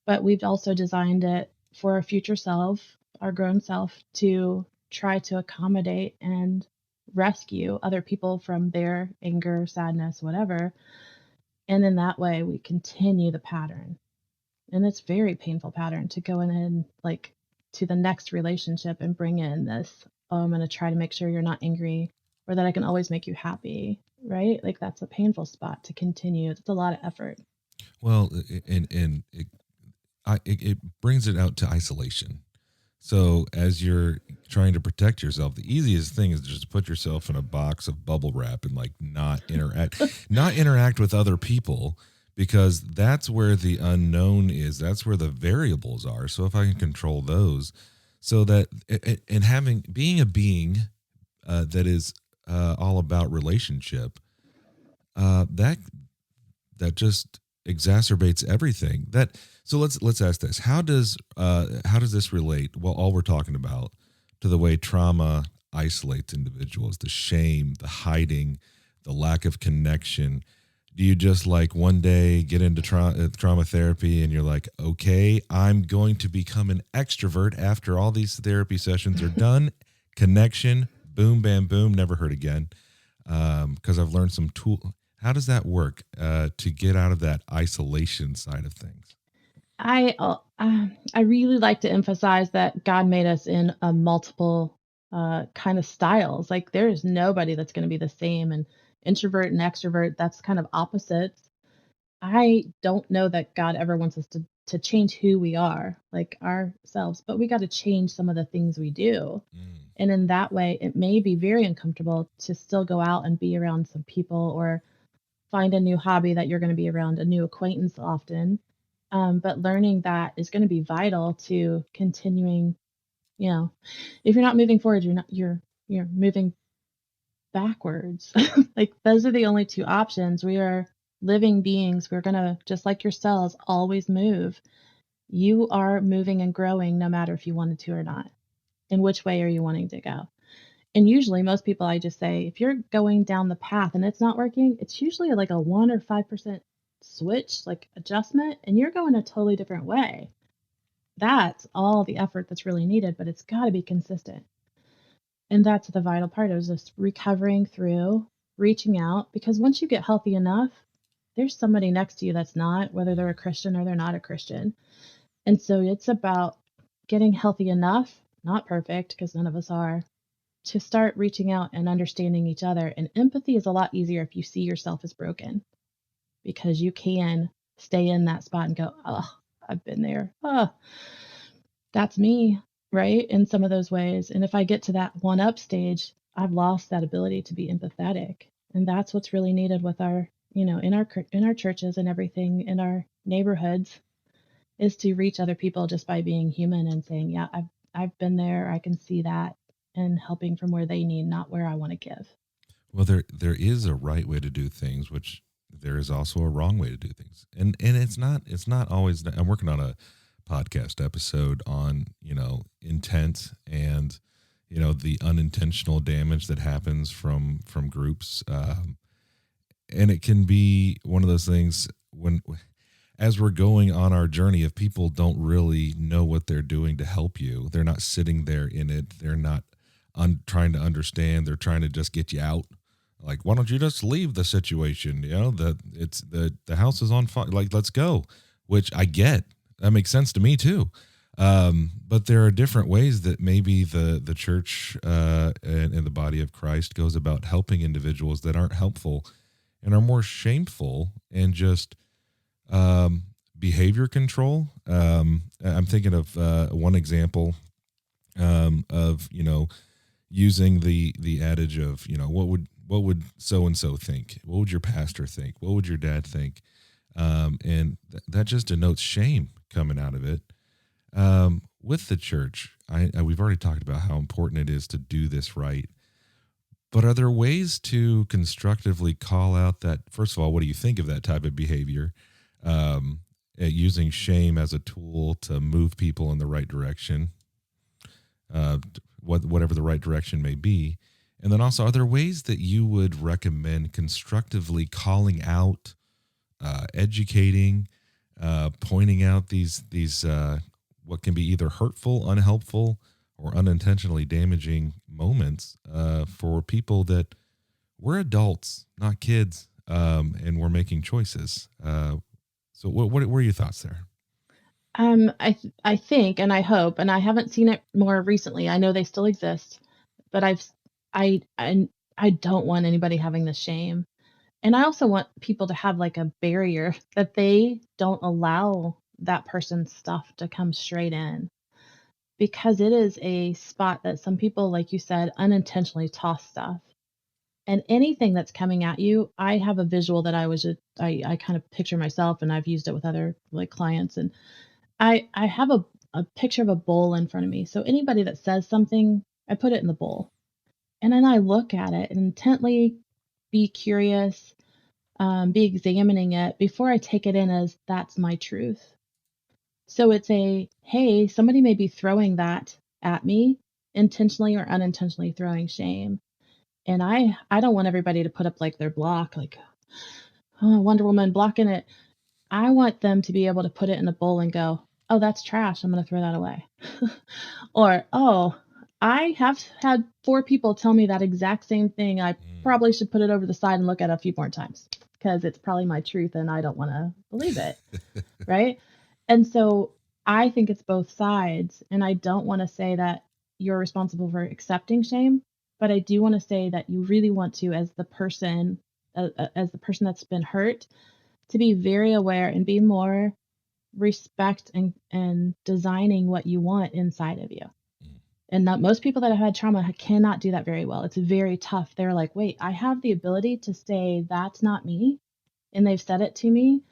but we've also designed it for our future self, our grown self, to try to accommodate and rescue other people from their anger, sadness, whatever. And in that way, we continue the pattern. And it's very painful pattern to go in and like to the next relationship and bring in this, oh, I'm going to try to make sure you're not angry or that I can always make you happy, right? Like that's a painful spot to continue. It's a lot of effort. Well, and it brings it out to isolation. So as you're trying to protect yourself, the easiest thing is just to put yourself in a box of bubble wrap and like not interact with other people, because that's where the unknown is. That's where the variables are. So if I can control those, so that and being a being that is all about relationship, that just exacerbates everything. So let's ask this: how does this relate? Well, all we're talking about to the way trauma isolates individuals, the shame, the hiding, the lack of connection. Do you just like one day get into trauma therapy and you're like, okay, I'm going to become an extrovert after all these therapy sessions are done? Connection, boom, bam, boom, never heard again. Because I've learned some tool. How does that work to get out of that isolation side of things? I really like to emphasize that God made us in a multiple kind of styles. Like there is nobody that's going to be the same. And introvert and extrovert, that's kind of opposites. I don't know that God ever wants us to change who we are, like ourselves, but we got to change some of the things we do. Mm. And in that way, it may be very uncomfortable to still go out and be around some people or find a new hobby that you're going to be around, a new acquaintance often. But learning that is going to be vital to continuing, you know, if you're not moving forward, you're moving backwards. Like those are the only two options. We are living beings. We're going to, just like your cells, always move. You are moving and growing no matter if you wanted to or not. In which way are you wanting to go? And usually most people, I just say, if you're going down the path and it's not working, it's usually like a 1 or 5% switch, like adjustment, and you're going a totally different way. That's all the effort that's really needed, but it's got to be consistent. And that's the vital part is just recovering through, reaching out, because once you get healthy enough, there's somebody next to you that's not, whether they're a Christian or they're not a Christian. And so it's about getting healthy enough, not perfect, because none of us are, to start reaching out and understanding each other. And empathy is a lot easier if you see yourself as broken because you can stay in that spot and go, oh, I've been there. Oh, that's me, right? In some of those ways. And if I get to that one up stage, I've lost that ability to be empathetic. And that's what's really needed with our, in our churches and everything in our neighborhoods is to reach other people just by being human and saying, yeah, I've been there. I can see that, and helping from where they need, not where I want to give. Well, there is a right way to do things, which there is also a wrong way to do things, and it's not always. I'm working on a podcast episode on intent and the unintentional damage that happens from groups, and it can be one of those things when. As we're going on our journey, if people don't really know what they're doing to help you, they're not sitting there in it. They're not trying to understand. They're trying to just get you out Like, why don't you just leave the situation? That it's the house is on fire. Like, let's go. Which I get. That makes sense to me too. But there are different ways that maybe the church and the body of Christ goes about helping individuals that aren't helpful and are more shameful and just behavior control. I'm thinking of one example of using the adage of what would so and so think? What would your pastor think? What would your dad think? And that just denotes shame coming out of it. With the church, we've already talked about how important it is to do this right. But are there ways to constructively call out that, first of all, what do you think of that type of behavior? Using shame as a tool to move people in the right direction, whatever the right direction may be. And then also, are there ways that you would recommend constructively calling out, educating, pointing out these what can be either hurtful, unhelpful, or unintentionally damaging moments for people that we're adults, not kids, and we're making choices. So what were your thoughts there? I think, and I hope, and I haven't seen it more recently. I know they still exist, but I don't want anybody having the shame. And I also want people to have like a barrier that they don't allow that person's stuff to come straight in, because it is a spot that some people, like you said, unintentionally toss stuff. And anything that's coming at you, I have a visual that I kind of picture myself, and I've used it with other like clients. And I have a picture of a bowl in front of me. So anybody that says something, I put it in the bowl. And then I look at it and intently be curious, be examining it before I take it in as that's my truth. So it's hey, somebody may be throwing that at me, intentionally or unintentionally throwing shame. And I don't want everybody to put up like their block, like, oh, Wonder Woman blocking it. I want them to be able to put it in a bowl and go, oh, that's trash. I'm going to throw that away. Or, oh, I have had 4 people tell me that exact same thing. I probably should put it over the side and look at it a few more times because it's probably my truth and I don't want to believe it. Right. And so I think it's both sides. And I don't want to say that you're responsible for accepting shame, but I do want to say that you really want to, as the person that's been hurt, to be very aware and be more respect and designing what you want inside of you. And not most people that have had trauma cannot do that very well. It's very tough. They're like, wait, I have the ability to say that's not me. And they've said it to me.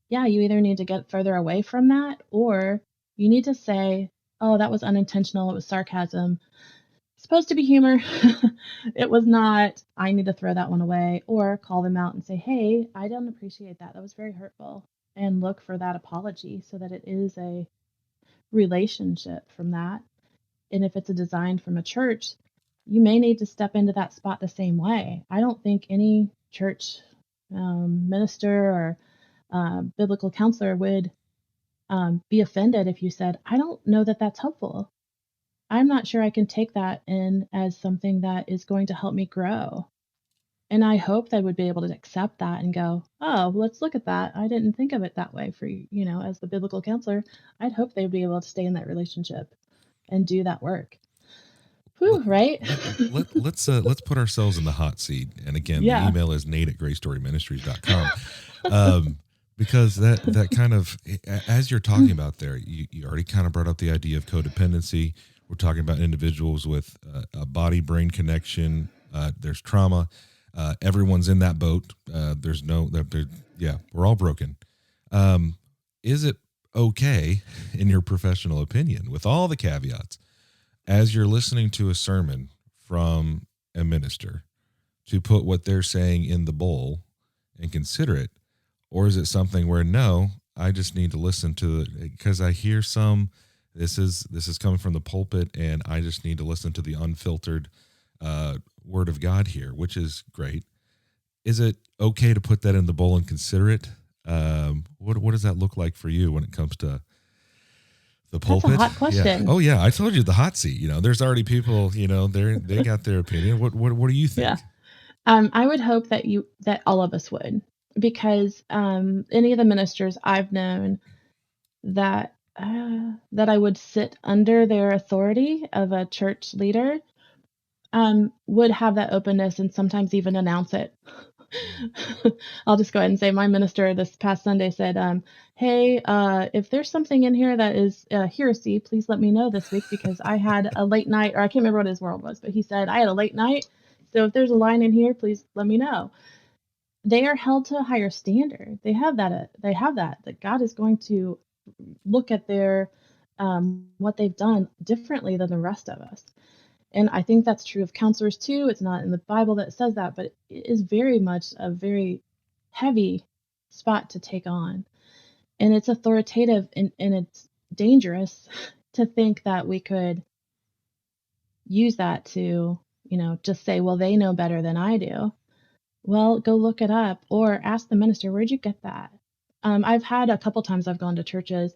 Yeah, you either need to get further away from that, or you need to say, oh, that was unintentional. It was sarcasm. It's supposed to be humor. It was not. I need to throw that one away, or call them out and say, hey, I don't appreciate that. That was very hurtful. And look for that apology so that it is a relationship from that. And if it's a design from a church, you may need to step into that spot the same way. I don't think any church minister or biblical counselor would be offended if you said, I don't know that that's helpful. I'm not sure I can take that in as something that is going to help me grow. And I hope they would be able to accept that and go, oh, let's look at that. I didn't think of it that way for you, as the biblical counselor. I'd hope they'd be able to stay in that relationship and do that work. Whew, right? Let's put ourselves in the hot seat. And again, the email is nate@gracestoryministries.com. Because that kind of, as you're talking about there, you already kind of brought up the idea of codependency. We're talking about individuals with a body-brain connection. There's trauma. Everyone's in that boat. We're all broken. Is it okay, in your professional opinion, with all the caveats, as you're listening to a sermon from a minister, to put what they're saying in the bowl and consider it? Or is it something where, no, I just need to listen to it because I hear this is coming from the pulpit and I just need to listen to the unfiltered word of God here, which is great. Is it okay to put that in the bowl and consider it? What does that look like for you when it comes to the pulpit? That's a hot question. Yeah. Oh yeah, I told you the hot seat. There's already people. They got their opinion. What do you think? Yeah. I would hope that all of us would, because any of the ministers I've known that I would sit under their authority of a church leader, would have that openness and sometimes even announce it. Mm. I'll just go ahead and say my minister this past Sunday said, "Hey, if there's something in here that is heresy, please let me know this week because I had a late night, or I can't remember what his word was, but he said I had a late night. So if there's a line in here, please let me know." They are held to a higher standard. They have that. They have that God is going to look at their what they've done differently than the rest of us. And I think that's true of counselors too. It's not in the Bible that says that, but it is very much a very heavy spot to take on. And it's authoritative, and it's dangerous to think that we could use that to, just say, well, they know better than I do. Well, go look it up or ask the minister, where'd you get that? I've had a couple times I've gone to churches,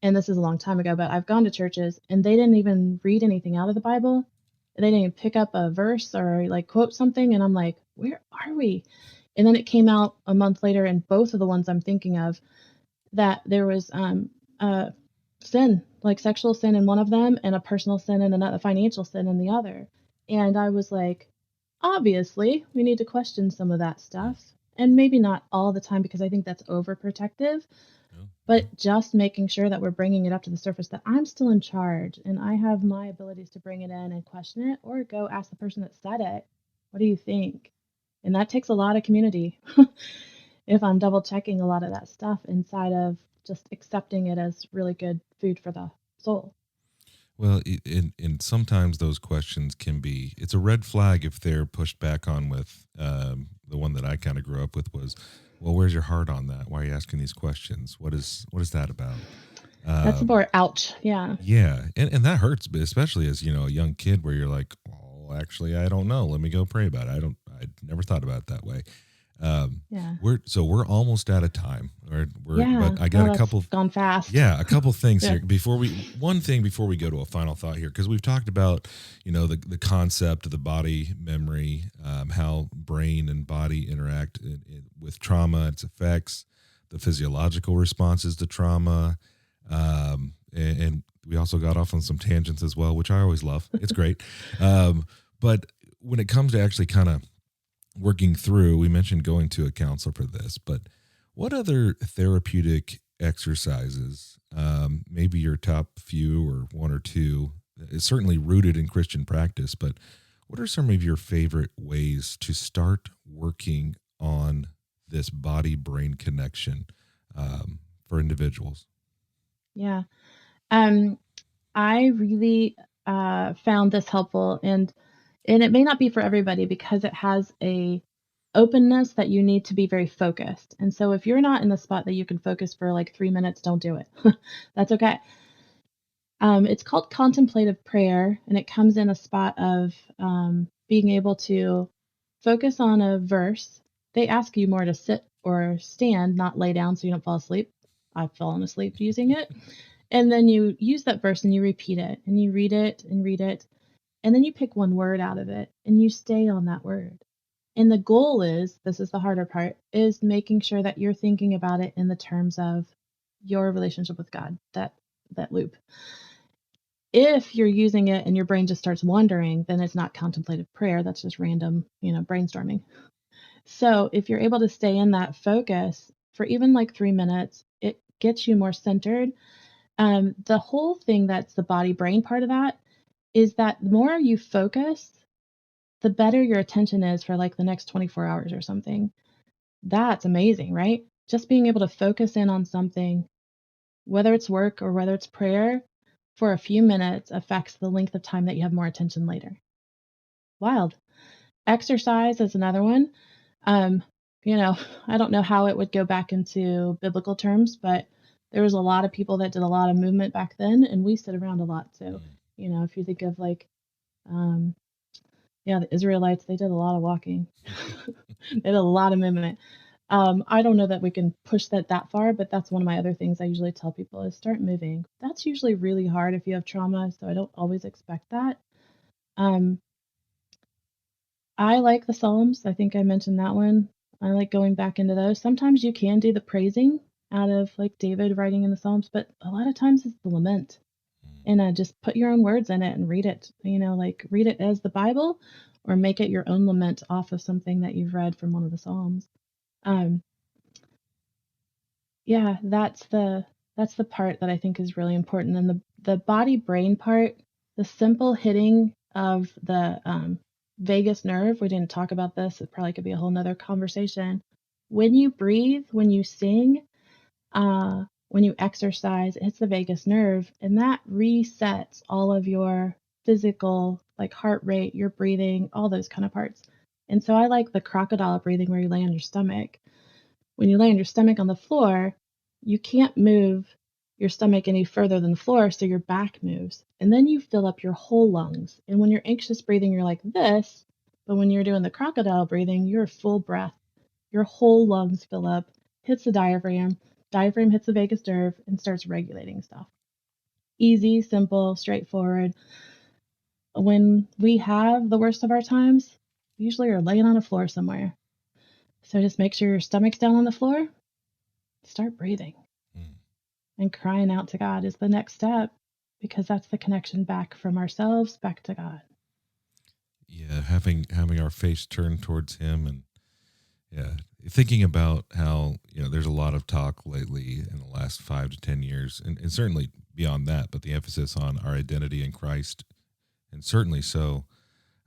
and this is a long time ago, but I've gone to churches and they didn't even read anything out of the Bible. They didn't even pick up a verse or like quote something. And I'm like, where are we? And then it came out a month later in both of the ones I'm thinking of that there was uh, sin, like sexual sin in one of them and a personal sin and another financial sin in the other. And I was like, obviously, we need to question some of that Mm. stuff. And maybe not all the time because I think that's overprotective, Oh, yeah. but just making sure that we're bringing it up to the surface that I'm still in charge and I have my abilities to bring it in and question it or go ask the person that said it, what do you think? And that takes a lot of community if I'm double checking a lot of that stuff inside of just accepting it as really good food for the soul. Well, and sometimes those questions can be, it's a red flag if they're pushed back on with the one that I kind of grew up with was, well, where's your heart on that? Why are you asking these questions? What is that about? That's Um, more ouch. Yeah. yeah, and that hurts, but especially as a young kid where you're like, oh, actually, I don't know. Let me go pray about it. I never thought about it that way. Um, Yeah. we're almost out of time, Yeah. but I got Oh, a that's couple. gone fast. Yeah, a couple things Yeah. here one thing before we go to a final thought here, because we've talked about, the concept of the body memory, how brain and body interact with trauma, its effects, the physiological responses to trauma, and we also got off on some tangents as well, which I always love. It's great, but when it comes to actually kind of working through, we mentioned going to a counselor for this, but what other therapeutic exercises, maybe your top few or one or two, is certainly rooted in Christian practice, but what are some of your favorite ways to start working on this body brain connection for individuals? Yeah. Um, I really found this helpful, and it may not be for everybody because it has a openness that you need to be very focused. And so if you're not in the spot that you can focus for like 3 minutes, don't do it. That's okay. It's called contemplative prayer, and it comes in a spot of being able to focus on a verse. They ask you more to sit or stand, not lay down so you don't fall asleep. I've fallen asleep using it. And then you use that verse and you repeat it and you read it. And then you pick one word out of it and you stay on that word. And the goal is, this is the harder part, is making sure that you're thinking about it in the terms of your relationship with God, that loop. If you're using it and your brain just starts wandering, then it's not contemplative prayer. That's just random, brainstorming. So if you're able to stay in that focus for even like 3 minutes, it gets you more centered. The whole thing that's the body brain part of that is that the more you focus, the better your attention is for like the next 24 hours or something. That's amazing, right? Just being able to focus in on something, whether it's work or whether it's prayer, for a few minutes affects the length of time that you have more attention later. Wild. Exercise is another one. Um, you know, I don't know how it would go back into biblical terms, but there was a lot of people that did a lot of movement back then, and we sit around a lot. So, Mm. if you think of like, um, yeah, the Israelites, they did a lot of walking. They did a lot of movement. I don't know that we can push that far, but that's one of my other things I usually tell people is start moving. That's usually really hard if you have trauma, so I don't always expect that. Um, I like the Psalms. I think I mentioned that one. I like going back into those. Sometimes you can do the praising out of like David writing in the Psalms, but a lot of times it's the lament. And just put your own words in it and read it. Like read it as the Bible, or make it your own lament off of something that you've read from one of the Psalms. Um, yeah, that's the part that I think is really important. And the body brain part, the simple hitting of the vagus nerve. We didn't talk about this. It probably could be a whole nother conversation. When you breathe, when you sing, when you exercise, it hits the vagus nerve, and that resets all of your physical, like heart rate, your breathing, all those kind of parts. And so I like the crocodile breathing where you lay on your stomach. When you lay on your stomach on the floor, you can't move your stomach any further than the floor, so your back moves. And then you fill up your whole lungs. And when you're anxious breathing, you're like this, but when you're doing the crocodile breathing, you're full breath. Your whole lungs fill up, hits the diaphragm hits the vagus nerve and starts regulating stuff. Easy, simple, straightforward. When we have the worst of our times, we usually are laying on a floor somewhere. So just make sure your stomach's down on the floor. Start breathing. And crying out to God is the next step, because that's the connection back from ourselves back to God. Yeah, having our face turned towards Him, and thinking about how there's a lot of talk lately in the last 5 to 10 years, and certainly beyond that, but the emphasis on our identity in Christ, and certainly so.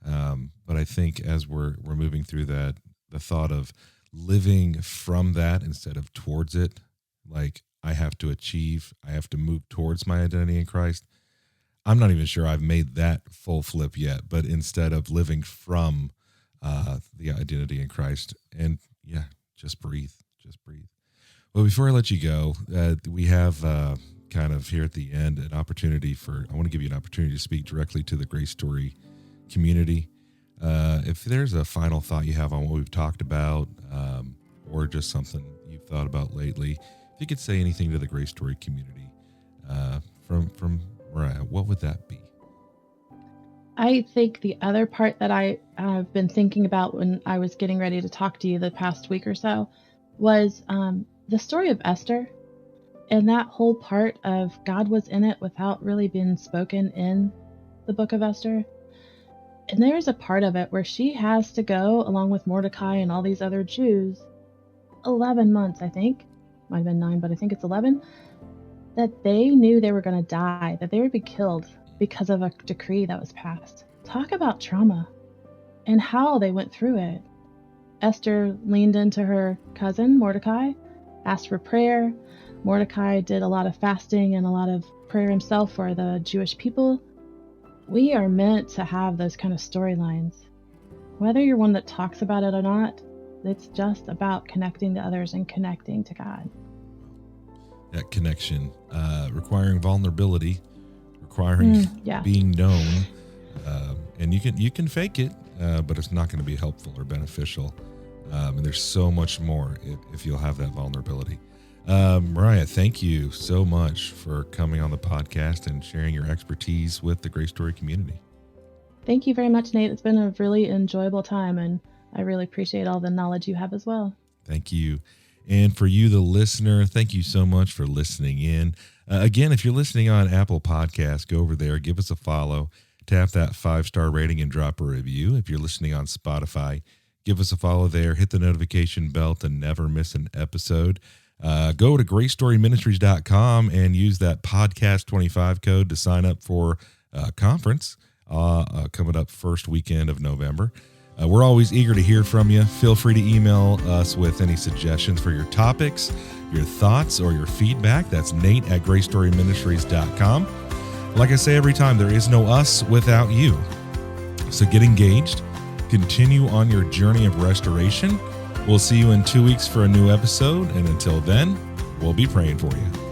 But I think as we're moving through that, the thought of living from that instead of towards it, like I have to move towards my identity in Christ. I'm not even sure I've made that full flip yet, but instead of living from the identity in Christ, and just breathe. Well, before I let you go, we have kind of here at the end I want to give you an opportunity to speak directly to the GraceStory community. If there's a final thought you have on what we've talked about, or just something you've thought about lately, if you could say anything to the GraceStory community from Maryah, what would that be? I think the other part that I have been thinking about when I was getting ready to talk to you the past week or so was the story of Esther, and that whole part of God was in it without really being spoken in the book of Esther. And there's a part of it where she has to go along with Mordecai and all these other Jews 11 months, I think. Might have been 9, but I think it's 11. That they knew they were going to die, that they would be killed because of a decree that was passed. Talk about trauma and how they went through it. Esther leaned into her cousin, Mordecai, asked for prayer. Mordecai did a lot of fasting and a lot of prayer himself for the Jewish people. We are meant to have those kind of storylines. Whether you're one that talks about it or not, it's just about connecting to others and connecting to God. That connection, requiring vulnerability, requiring being known, and you can fake it, but it's not going to be helpful or beneficial. And there's so much more if you'll have that vulnerability. Maryah, thank you so much for coming on the podcast and sharing your expertise with the GraceStory community. Thank you very much, Nate. It's been a really enjoyable time, and I really appreciate all the knowledge you have as well. Thank you. And for you, the listener, thank you so much for listening in. Again, if you're listening on Apple Podcasts, go over there, give us a follow, tap that 5-star rating and drop a review. If you're listening on Spotify, give us a follow there, hit the notification bell to never miss an episode. Go to GraceStoryMinistries.com and use that podcast 25 code to sign up for a conference coming up first weekend of November. We're always eager to hear from you. Feel free to email us with any suggestions for your topics, your thoughts, or your feedback. That's Nate@GraceStoryMinistries.com. Like I say every time, there is no us without you. So get engaged. Continue on your journey of restoration. We'll see you in 2 weeks for a new episode. And until then, we'll be praying for you.